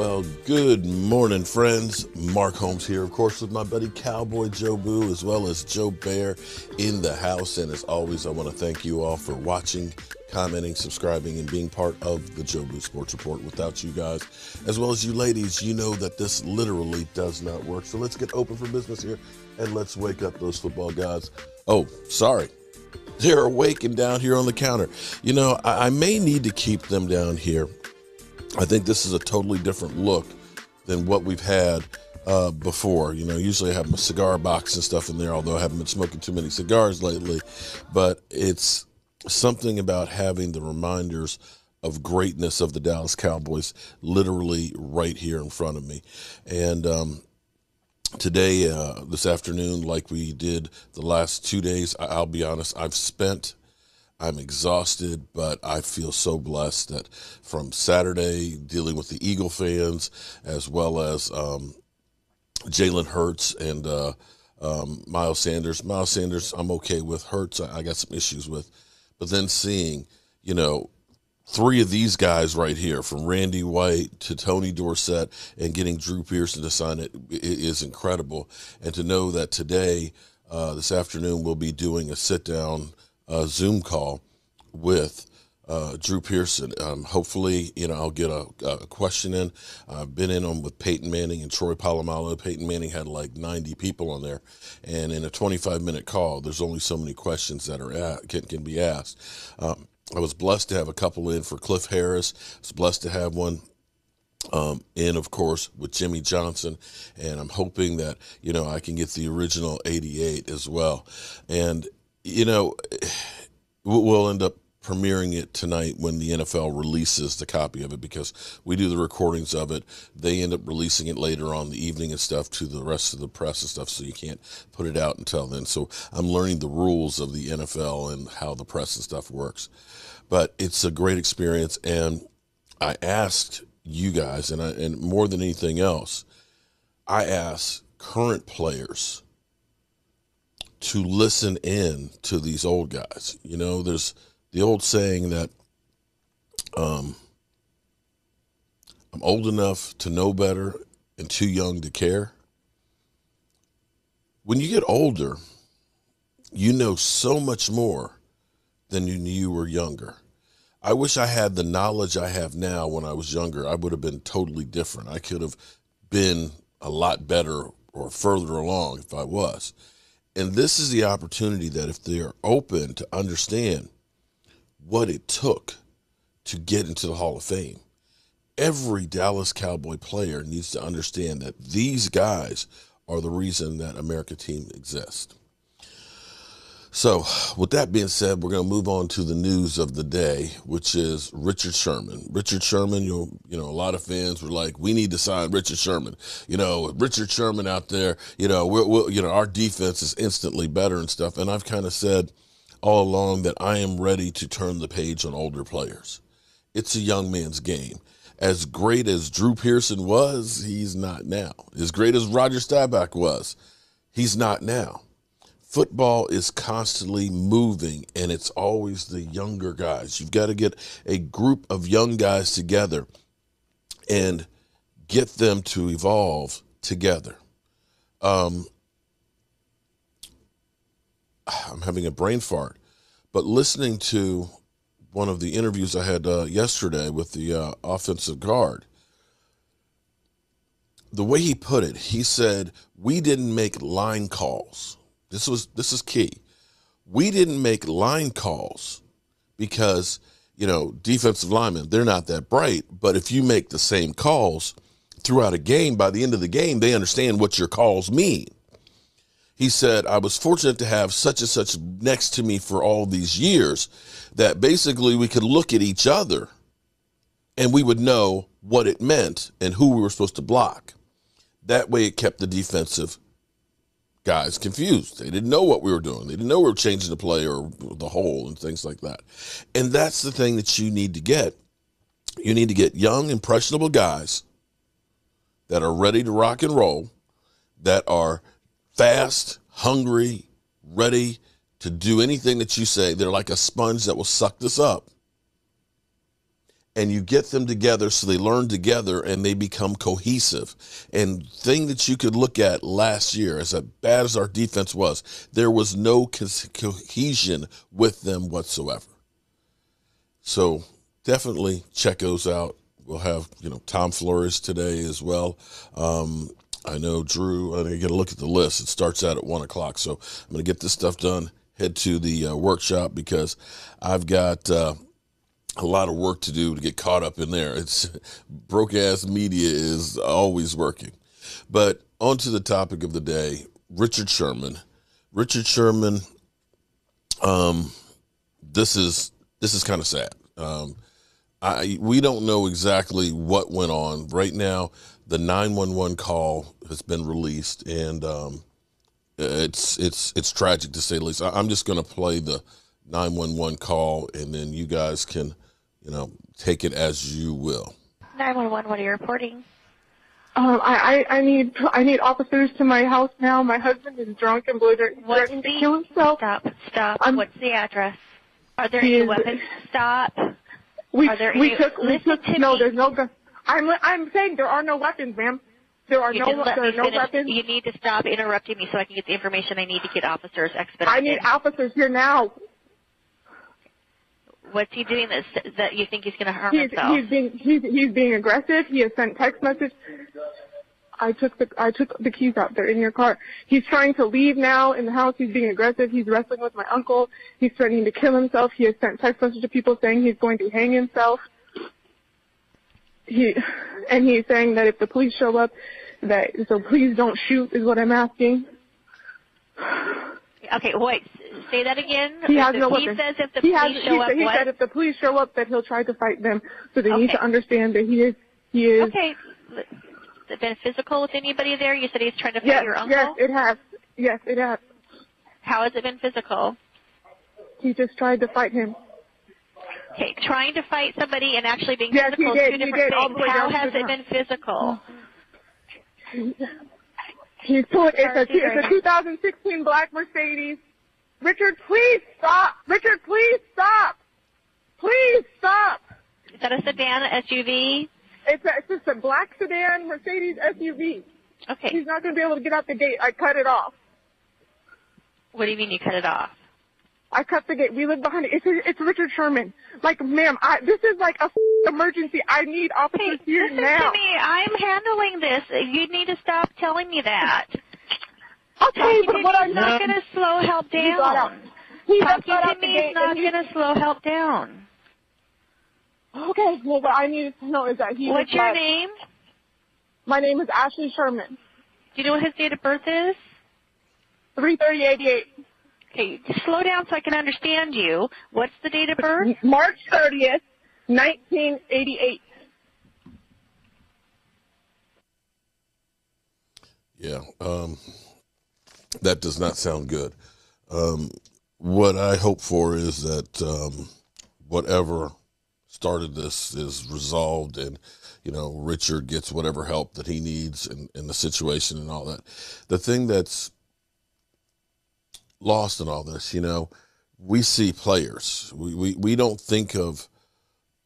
Well, good morning, friends. Mark Holmes here, of course, with my buddy Cowboy Joe Boo, as well as Joe Bear in the house. And as always, I want to thank you all for watching, commenting, subscribing, and being part of the Joe Boo Sports Report. Without you guys, as well as you ladies, you know that this literally does not work. So let's get open for business here, and let's wake up those football gods. Oh, sorry. They're awake and down here on the counter. You know, I may need to keep them down here. I think this is a totally different look than what we've had before. You know, usually I have my cigar box and stuff in there, although I haven't been smoking too many cigars lately. But it's something about having the reminders of greatness of the Dallas Cowboys literally right here in front of me. And today, this afternoon, like we did the last 2 days, I'll be honest, I'm exhausted, but I feel so blessed that from Saturday, dealing with the Eagle fans, as well as Jalen Hurts and Miles Sanders. Miles Sanders, I'm okay with. Hurts, I got some issues with. But then seeing, you know, three of these guys right here, from Randy White to Tony Dorsett, and getting Drew Pearson to sign it is incredible. And to know that today, this afternoon, we'll be doing a sit-down Zoom call with Drew Pearson. Hopefully, you know, I'll get a question in. I've been in them with Peyton Manning and Troy Polamalu. Peyton Manning had like 90 people on there, and in a 25-minute call, there's only so many questions that can be asked. I was blessed to have a couple in for Cliff Harris. I was blessed to have one in, of course, with Jimmy Johnson, and I'm hoping that, you know, I can get the original 88 as well. And you know, we'll end up premiering it tonight when the NFL releases the copy of it, because we do the recordings of it. They end up releasing it later on the evening and stuff to the rest of the press and stuff, so you can't put it out until then. So I'm learning the rules of the NFL and how the press and stuff works. But it's a great experience, and I asked you guys, and more than anything else, I asked current players to listen in to these old guys. You know, there's the old saying that I'm old enough to know better and too young to care. When you get older, you know so much more than you knew you were younger. I wish I had the knowledge I have now when I was younger. I would have been totally different. I could have been a lot better or further along if I was. And this is the opportunity that if they're open to understand what it took to get into the Hall of Fame, every Dallas Cowboy player needs to understand that these guys are the reason that America team exists. So with that being said, we're going to move on to the news of the day, which is Richard Sherman. Richard Sherman, you know, a lot of fans were like, we need to sign Richard Sherman. You know, Richard Sherman out there, you know, you know, our defense is instantly better and stuff. And I've kind of said all along that I am ready to turn the page on older players. It's a young man's game. As great as Drew Pearson was, he's not now. As great as Roger Staubach was, he's not now. Football is constantly moving, and it's always the younger guys. You've got to get a group of young guys together and get them to evolve together. I'm having a brain fart, but listening to one of the interviews I had yesterday with the offensive guard, the way he put it, he said, we didn't make line calls. This is key. We didn't make line calls because, you know, defensive linemen, they're not that bright. But if you make the same calls throughout a game, by the end of the game, they understand what your calls mean. He said, I was fortunate to have such and such next to me for all these years that basically we could look at each other and we would know what it meant and who we were supposed to block. That way it kept the defensive guys confused. They didn't know what we were doing. They didn't know we were changing the play or the hole and things like that. And that's the thing that you need to get. You need to get young, impressionable guys that are ready to rock and roll, that are fast, hungry, ready to do anything that you say. They're like a sponge that will suck this up. and you get them together so they learn together and they become cohesive. And thing that you could look at last year, as bad as our defense was, there was no cohesion with them whatsoever. So definitely check those out. We'll have, Tom Flores today as well. I know Drew, I'm going to look at the list. It starts out at 1 o'clock. So I'm going to get this stuff done, head to the workshop, because I've got a lot of work to do to get caught up in there. It's broke-ass media is always working. But on to the topic of the day, Richard Sherman. Richard Sherman, this is kind of sad. We don't know exactly what went on. Right now, the 911 call has been released, and it's tragic to say the least. I'm just going to play the 911 call, and then you guys can, take it as you will. 911, what are you reporting? I need officers to my house now. My husband is drunk and threatening to kill himself. Stop. What's the address? Are there any weapons? Stop. There's no gun. I'm saying there are no weapons, ma'am. There are no weapons. You need to stop interrupting me so I can get the information I need to get officers expedited. I need officers here now. What's he doing that you think he's going to harm himself? He's being aggressive. He has sent text messages. I took the keys out. They're in your car. He's trying to leave now in the house. He's being aggressive. He's wrestling with my uncle. He's threatening to kill himself. He has sent text messages to people saying he's going to hang himself. He's saying that if the police show up, so please don't shoot is what I'm asking. Okay, wait. Say that again. He has no weapons. He says if the police show up, he said if the police show up, that he'll try to fight them. So they need to understand that he is. Okay. Has it been physical with anybody there? You said he's trying to fight your uncle? Yes, it has. Yes, it has. How has it been physical? He just tried to fight him. Okay, trying to fight somebody and actually being physical is two different things. How has it been physical? It's a 2016 black Mercedes. Richard, please stop. Richard, please stop. Please stop. Is that a sedan, SUV? It's just a black sedan Mercedes SUV. Okay. He's not going to be able to get out the gate. I cut it off. What do you mean you cut it off? I cut the gate. We live behind it. It's Richard Sherman. Like, ma'am, this is like a emergency. I need officers here now. Listen to me. I'm handling this. You need to stop telling me that. Okay, but what I'm not going to slow help down. Talking to me is not going to slow help down. Okay, well, what I needed to know is that he What's your name? My name is Ashley Sherman. Do you know what his date of birth is? 3/30/88. Okay, slow down so I can understand you. What's the date of birth? March 30th, 1988. Yeah, that does not sound good. What I hope for is that whatever started this is resolved, and Richard gets whatever help that he needs in the situation and all that. The thing that's lost in all this, we see players. We don't think of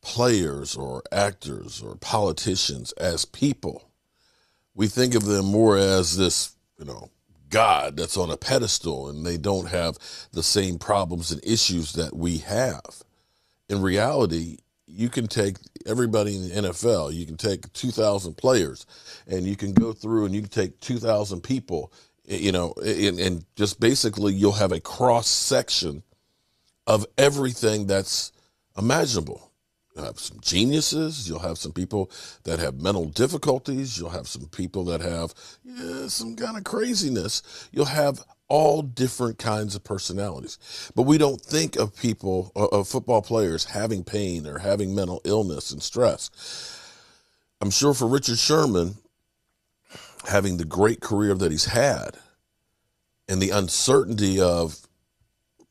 players or actors or politicians as people. We think of them more as this, God that's on a pedestal, and they don't have the same problems and issues that we have. In reality, you can take everybody in the NFL, you can take 2,000 players, and you can go through and you can take 2,000 people, and just basically you'll have a cross section of everything that's imaginable. You'll have some geniuses. You'll have some people that have mental difficulties. You'll have some people that have some kind of craziness. You'll have all different kinds of personalities. But we don't think of people, of football players, having pain or having mental illness and stress. I'm sure for Richard Sherman, having the great career that he's had and the uncertainty of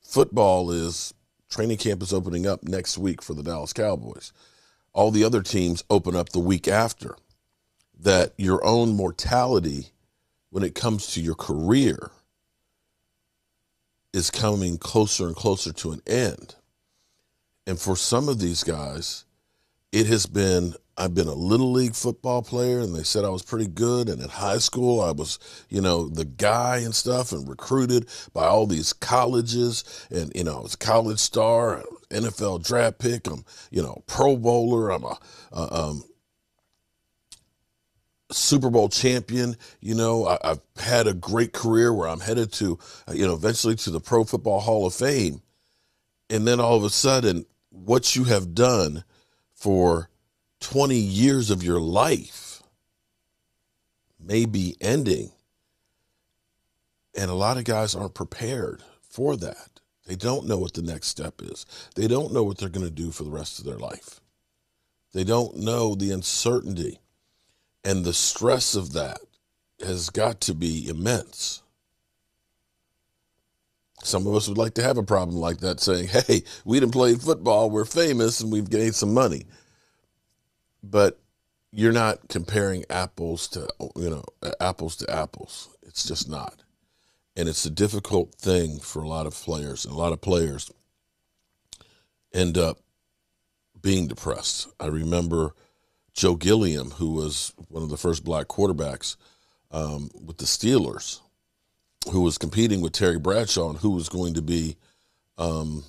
football is training camp is opening up next week for the Dallas Cowboys. All the other teams open up the week after. That your own mortality when it comes to your career is coming closer and closer to an end. And for some of these guys, I've been a little league football player, and they said I was pretty good. And in high school, I was, the guy and stuff, and recruited by all these colleges. And, I was a college star, NFL draft pick. I'm, Pro Bowler. I'm a Super Bowl champion. I've had a great career where I'm headed to, eventually to the Pro Football Hall of Fame. And then all of a sudden, what you have done for 20 years of your life may be ending. And a lot of guys aren't prepared for that. They don't know what the next step is. They don't know what they're going to do for the rest of their life. They don't know the uncertainty, and the stress of that has got to be immense. Some of us would like to have a problem like that, saying, hey, we didn't play football, we're famous, and we've gained some money. But you're not comparing apples to apples. It's just not. And it's a difficult thing for a lot of players, and a lot of players end up being depressed. I remember Joe Gilliam, who was one of the first black quarterbacks with the Steelers, who was competing with Terry Bradshaw, and who was going to be the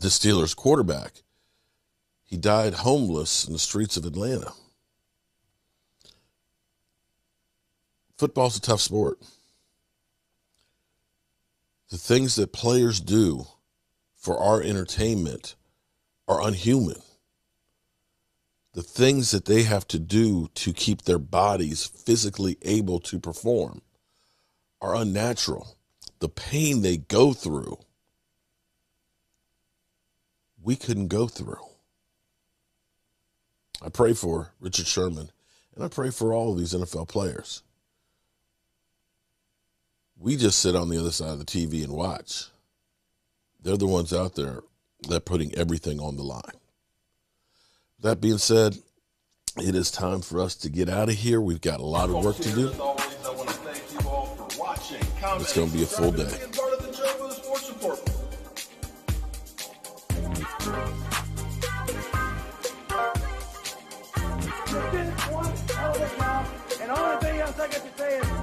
Steelers quarterback. He died homeless in the streets of Atlanta. Football's a tough sport. The things that players do for our entertainment are unhuman. The things that they have to do to keep their bodies physically able to perform are unnatural. The pain they go through, we couldn't go through. I pray for Richard Sherman, and I pray for all of these NFL players. We just sit on the other side of the TV and watch. They're the ones out there that are putting everything on the line. That being said, it is time for us to get out of here. We've got a lot of work to do. It's going to be a full day. And the only thing else I got to say is